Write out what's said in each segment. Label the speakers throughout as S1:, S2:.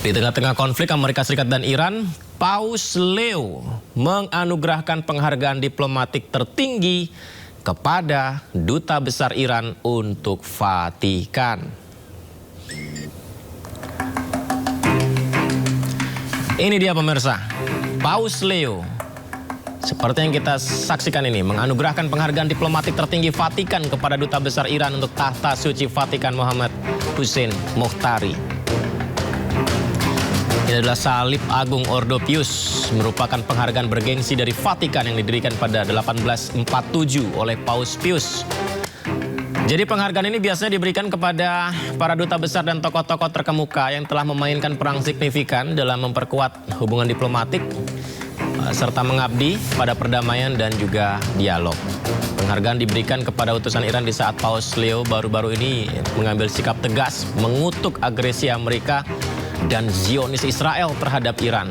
S1: Di tengah-tengah konflik Amerika Serikat dan Iran, Paus Leo menganugerahkan penghargaan diplomatik tertinggi kepada Duta Besar Iran untuk Vatikan. Ini dia pemirsa, Paus Leo, seperti yang kita saksikan ini, menganugerahkan penghargaan diplomatik tertinggi Vatikan kepada Duta Besar Iran untuk tahta suci Vatikan Muhammad Hussein Mokhtari. Ini adalah salib Agung Ordo Pius, merupakan penghargaan bergengsi dari Vatikan yang didirikan pada 1847 oleh Paus Pius. Jadi penghargaan ini biasanya diberikan kepada para duta besar dan tokoh-tokoh terkemuka yang telah memainkan peran signifikan dalam memperkuat hubungan diplomatik serta mengabdi pada perdamaian dan juga dialog. Penghargaan diberikan kepada utusan Iran di saat Paus Leo baru-baru ini mengambil sikap tegas mengutuk agresi Amerika dan Zionis Israel terhadap Iran.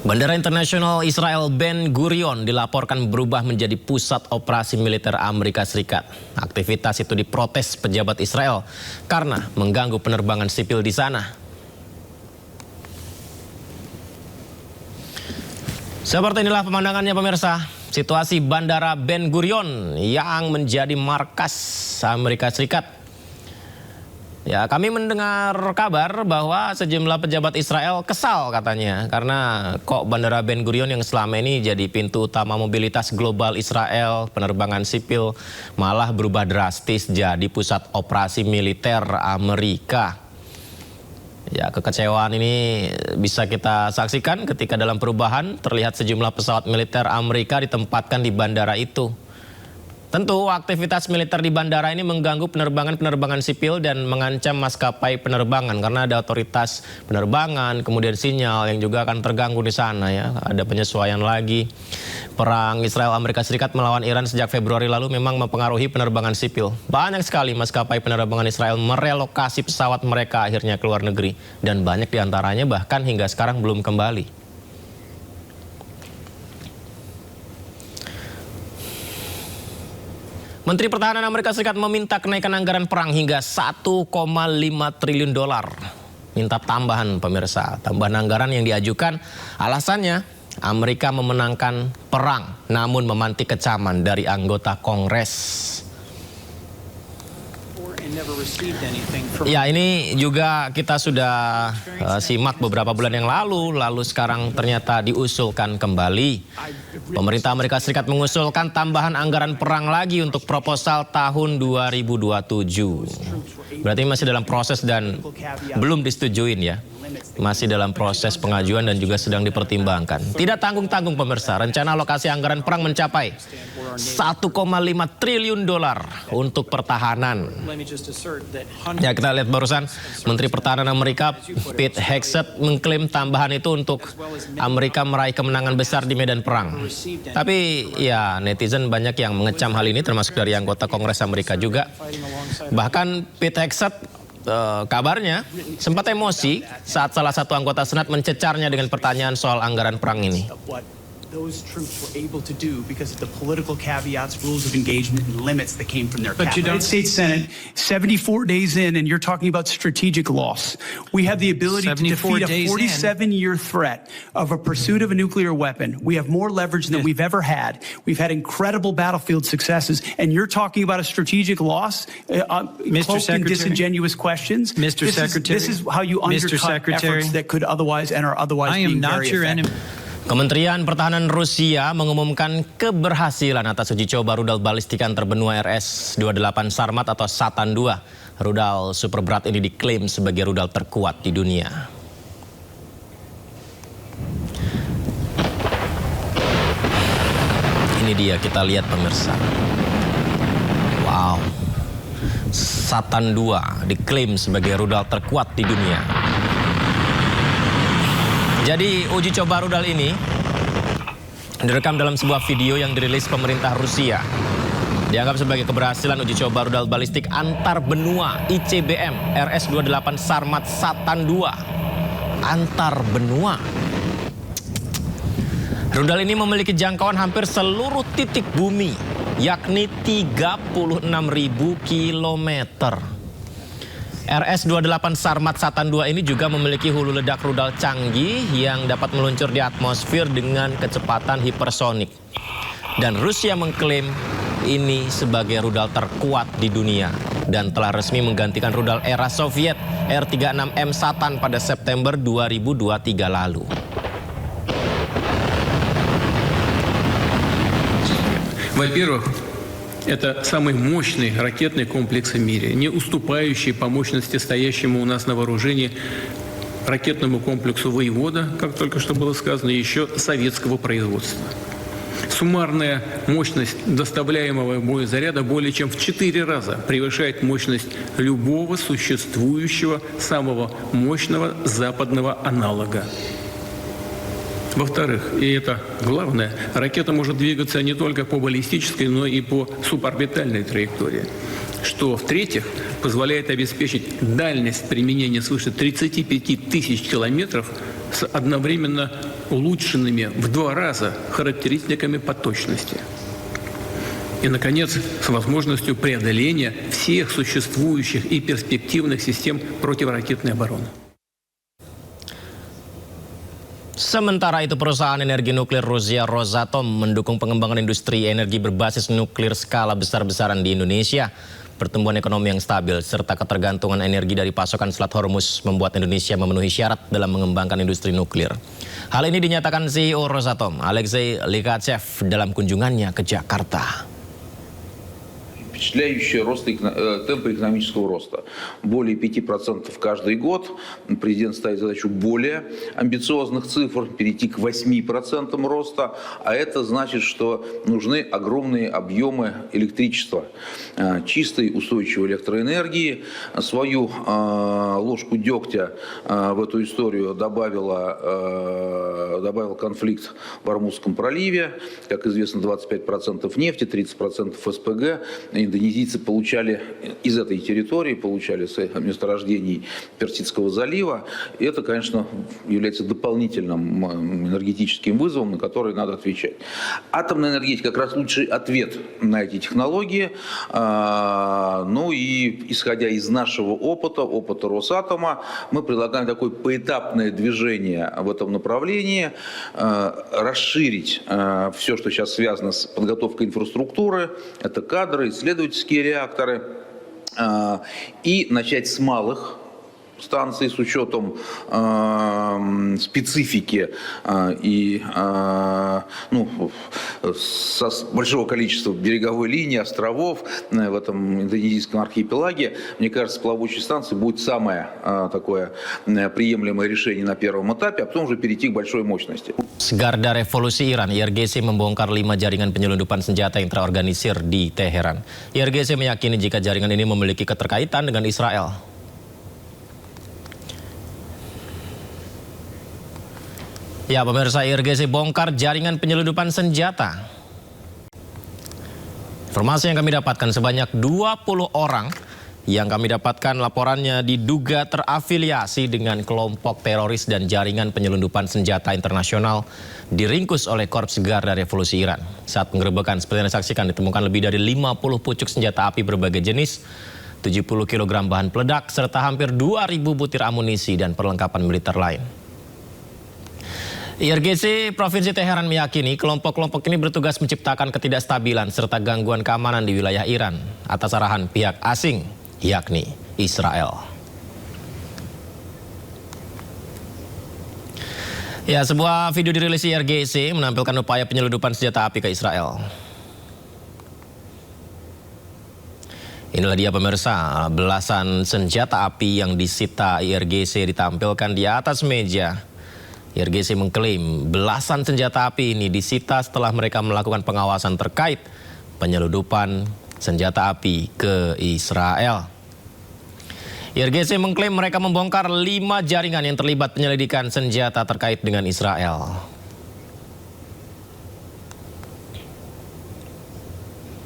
S1: Bandara Internasional Israel Ben Gurion dilaporkan berubah menjadi pusat operasi militer Amerika Serikat. Aktivitas itu diprotes pejabat Israel karena mengganggu penerbangan sipil di sana. Seperti inilah pemandangannya pemirsa. Situasi Bandara Ben Gurion yang menjadi markas Amerika Serikat. Ya, kami mendengar kabar bahwa sejumlah pejabat Israel kesal katanya karena kok Bandara Ben Gurion yang selama ini jadi pintu utama mobilitas global Israel, penerbangan sipil malah berubah drastis jadi pusat operasi militer Amerika. Ya, kekecewaan ini bisa kita saksikan ketika dalam perubahan terlihat sejumlah pesawat militer Amerika ditempatkan di bandara itu. Tentu aktivitas militer di bandara ini mengganggu penerbangan sipil dan mengancam maskapai penerbangan karena ada otoritas penerbangan, kemudian sinyal yang juga akan terganggu di sana ya. Ada penyesuaian lagi. Perang Israel Amerika Serikat melawan Iran sejak Februari lalu memang mempengaruhi penerbangan sipil. Banyak sekali maskapai penerbangan Israel merelokasi pesawat mereka akhirnya ke luar negeri dan banyak diantaranya bahkan hingga sekarang belum kembali. Menteri Pertahanan Amerika Serikat meminta kenaikan anggaran perang hingga 1,5 triliun dolar. Minta tambahan pemirsa, tambahan anggaran yang diajukan alasannya Amerika memenangkan perang namun memantik kecaman dari anggota Kongres. Ya, ini juga kita sudah simak beberapa bulan yang lalu sekarang ternyata diusulkan kembali. Pemerintah Amerika Serikat mengusulkan tambahan anggaran perang lagi untuk proposal tahun 2027. Berarti masih dalam proses dan belum disetujuin ya. Masih dalam proses pengajuan dan juga sedang dipertimbangkan. Tidak tanggung-tanggung pemirsa, rencana alokasi anggaran perang mencapai 1,5 triliun dolar untuk pertahanan. Ya, kita lihat barusan Menteri Pertahanan Amerika Pete Hegseth mengklaim tambahan itu untuk Amerika meraih kemenangan besar di medan perang. Tapi ya netizen banyak yang mengecam hal ini termasuk dari anggota Kongres Amerika juga. Bahkan Pete Hegseth kabarnya sempat emosi saat salah satu anggota Senat mencecarnya dengan pertanyaan soal anggaran perang ini.
S2: Those troops were able to do because of the political caveats, rules of engagement, and limits that came from their cabinet. United States Senate, 74 days in, and you're talking about strategic loss. We have the ability to defeat a 47-year threat of a pursuit of a nuclear weapon. We have more leverage than we've ever had. We've had incredible battlefield successes, and you're talking about a strategic loss, cloaked in disingenuous questions.
S3: Mr. Secretary,
S2: this is how you undercut efforts that could otherwise and are otherwise being very effective.
S1: Kementerian Pertahanan Rusia mengumumkan keberhasilan atas uji coba rudal balistik antarbenua RS-28 Sarmat atau Satan 2. Rudal super berat ini diklaim sebagai rudal terkuat di dunia. Ini dia, kita lihat pemirsa. Wow. Satan 2 diklaim sebagai rudal terkuat di dunia. Jadi uji coba rudal ini direkam dalam sebuah video yang dirilis pemerintah Rusia. Dianggap sebagai keberhasilan uji coba rudal balistik antar benua ICBM RS-28 Sarmat Satan 2. Antar benua. Rudal ini memiliki jangkauan hampir seluruh titik bumi yakni 36.000 kilometer. RS-28 Sarmat Satan 2 ini juga memiliki hulu ledak rudal canggih yang dapat meluncur di atmosfer dengan kecepatan hipersonik. Dan Rusia mengklaim ini sebagai rudal terkuat di dunia dan telah resmi menggantikan rudal era Soviet R-36M Satan pada September 2023 lalu.
S3: Во-первых, это самый мощный ракетный комплекс в мире, не уступающий по мощности стоящему у нас на вооружении ракетному комплексу «Воевода», как только что было сказано, еще советского производства. Суммарная мощность доставляемого боезаряда более чем в 4 раза превышает мощность любого существующего самого мощного западного аналога. Во-вторых, и это главное, ракета может двигаться не только по баллистической, но и по суборбитальной траектории. Что, в-третьих, позволяет обеспечить дальность применения свыше 35 тысяч километров с одновременно улучшенными в 2 раза характеристиками по точности. И, наконец, с возможностью преодоления всех существующих и перспективных систем противоракетной обороны.
S1: Sementara itu perusahaan energi nuklir Rusia Rosatom mendukung pengembangan industri energi berbasis nuklir skala besar-besaran di Indonesia. Pertumbuhan ekonomi yang stabil serta ketergantungan energi dari pasokan Selat Hormuz membuat Indonesia memenuhi syarat dalam mengembangkan industri nuklir. Hal ini dinyatakan CEO Rosatom, Alexei Likachev, dalam kunjungannya ke Jakarta.
S4: Впечатляющий темпы экономического роста. Более 5% каждый год. Президент ставит задачу более амбициозных цифр, перейти к 8% роста. А это значит, что нужны огромные объемы электричества. Чистой, устойчивой электроэнергии. Свою ложку дегтя в эту историю добавил конфликт в Ормузском проливе. Как известно, 25% нефти, 30% СПГ. Индонезийцы получали из этой территории, получали с месторождений Персидского залива. И это, конечно, является дополнительным энергетическим вызовом, на который надо отвечать. Атомная энергетика как раз лучший ответ на эти технологии. Ну и исходя из нашего опыта Росатома, мы предлагаем такое поэтапное движение в этом направлении, расширить все, что сейчас связано с подготовкой инфраструктуры, это кадры, исследовательские реакторы, и начать с малых станций с учетом специфики и со большого количества береговой линии, островов в этом индонезийском архипелаге. Мне кажется, плавучие станции будет самое такое приемлемое решение на первом этапе, а потом уже перейти к большой мощности.
S1: Garda Revolusi Iran, IRGC membongkar 5 jaringan penyelundupan senjata yang terorganisir di Teheran. IRGC meyakini jika jaringan ini memiliki keterkaitan dengan Israel. Ya, pemirsa, IRGC bongkar jaringan penyelundupan senjata. Informasi yang kami dapatkan, sebanyak 20 orang yang kami dapatkan laporannya diduga terafiliasi dengan kelompok teroris dan jaringan penyelundupan senjata internasional diringkus oleh Korps Garda Revolusi Iran. Saat penggerebekan, seperti yang disaksikan, ditemukan lebih dari 50 pucuk senjata api berbagai jenis, 70 kg bahan peledak, serta hampir 2.000 butir amunisi dan perlengkapan militer lain. IRGC Provinsi Teheran meyakini kelompok-kelompok ini bertugas menciptakan ketidakstabilan serta gangguan keamanan di wilayah Iran atas arahan pihak asing, yakni Israel. Ya, sebuah video dirilis IRGC menampilkan upaya penyelundupan senjata api ke Israel. Inilah dia pemirsa, belasan senjata api yang disita IRGC ditampilkan di atas meja. IRGC mengklaim belasan senjata api ini disita setelah mereka melakukan pengawasan terkait penyelundupan senjata api ke Israel. IRGC mengklaim mereka membongkar 5 jaringan yang terlibat penyelidikan senjata terkait dengan Israel.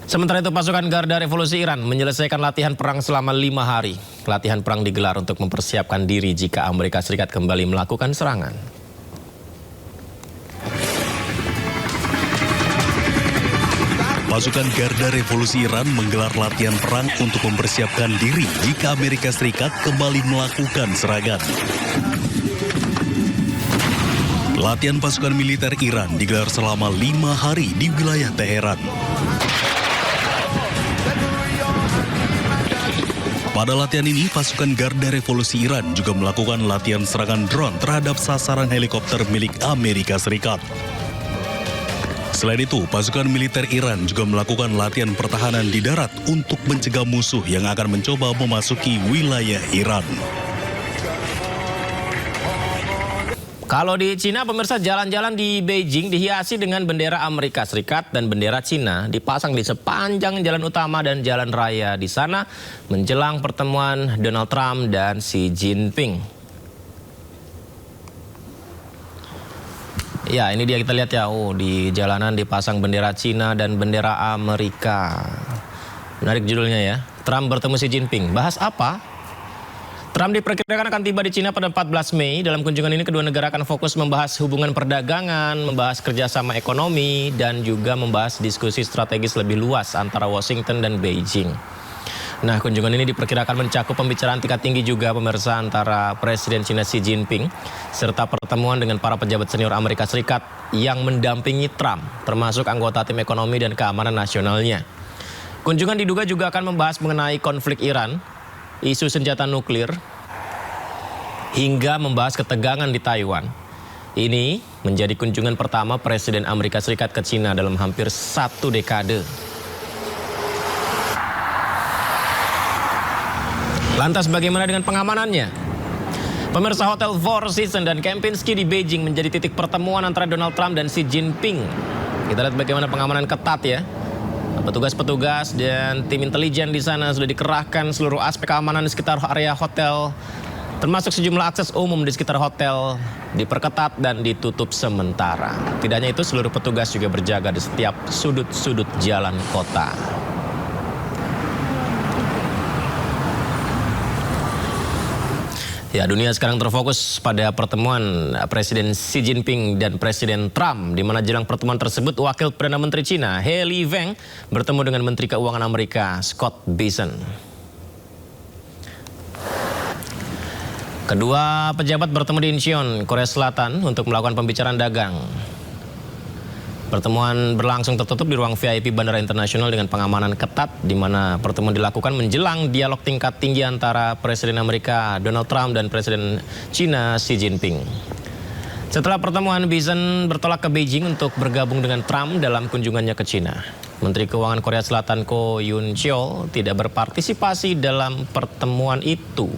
S1: Sementara itu, pasukan Garda Revolusi Iran menyelesaikan latihan perang selama 5 hari. Latihan perang digelar untuk mempersiapkan diri jika Amerika Serikat kembali melakukan serangan.
S5: Pasukan Garda Revolusi Iran menggelar latihan perang untuk mempersiapkan diri jika Amerika Serikat kembali melakukan serangan. Latihan pasukan militer Iran digelar selama 5 hari di wilayah Teheran. Pada latihan ini, pasukan Garda Revolusi Iran juga melakukan latihan serangan drone terhadap sasaran helikopter milik Amerika Serikat. Selain itu, pasukan militer Iran juga melakukan latihan pertahanan di darat untuk mencegah musuh yang akan mencoba memasuki wilayah Iran.
S1: Kalau di Cina, pemirsa, jalan-jalan di Beijing dihiasi dengan bendera Amerika Serikat dan bendera Cina dipasang di sepanjang jalan utama dan jalan raya di sana menjelang pertemuan Donald Trump dan Xi Jinping. Ya, ini dia kita lihat ya, di jalanan dipasang bendera Cina dan bendera Amerika. Menarik judulnya ya, Trump bertemu Xi Jinping. Bahas apa? Trump diperkirakan akan tiba di Cina pada 14 Mei. Dalam kunjungan ini kedua negara akan fokus membahas hubungan perdagangan, membahas kerjasama ekonomi, dan juga membahas diskusi strategis lebih luas antara Washington dan Beijing. Nah, kunjungan ini diperkirakan mencakup pembicaraan tingkat tinggi juga, pemirsa, antara Presiden Cina Xi Jinping serta pertemuan dengan para pejabat senior Amerika Serikat yang mendampingi Trump, termasuk anggota tim ekonomi dan keamanan nasionalnya. Kunjungan diduga juga akan membahas mengenai konflik Iran, isu senjata nuklir, hingga membahas ketegangan di Taiwan. Ini menjadi kunjungan pertama Presiden Amerika Serikat ke Cina dalam hampir 1 dekade. Lantas bagaimana dengan pengamanannya? Pemirsa, Hotel Four Seasons dan Kempinski di Beijing menjadi titik pertemuan antara Donald Trump dan Xi Jinping. Kita lihat bagaimana pengamanan ketat ya. Petugas-petugas dan tim intelijen di sana sudah dikerahkan, seluruh aspek keamanan di sekitar area hotel, termasuk sejumlah akses umum di sekitar hotel diperketat dan ditutup sementara. Tidak hanya itu, seluruh petugas juga berjaga di setiap sudut-sudut jalan kota. Ya, dunia sekarang terfokus pada pertemuan Presiden Xi Jinping dan Presiden Trump, di mana jelang pertemuan tersebut Wakil Perdana Menteri Cina He Lifeng bertemu dengan Menteri Keuangan Amerika Scott Bessent. Kedua pejabat bertemu di Incheon, Korea Selatan untuk melakukan pembicaraan dagang. Pertemuan berlangsung tertutup di ruang VIP Bandara Internasional dengan pengamanan ketat, di mana pertemuan dilakukan menjelang dialog tingkat tinggi antara Presiden Amerika Donald Trump dan Presiden Cina Xi Jinping. Setelah pertemuan, Bessent bertolak ke Beijing untuk bergabung dengan Trump dalam kunjungannya ke Cina. Menteri Keuangan Korea Selatan Ko Yoon Chol tidak berpartisipasi dalam pertemuan itu.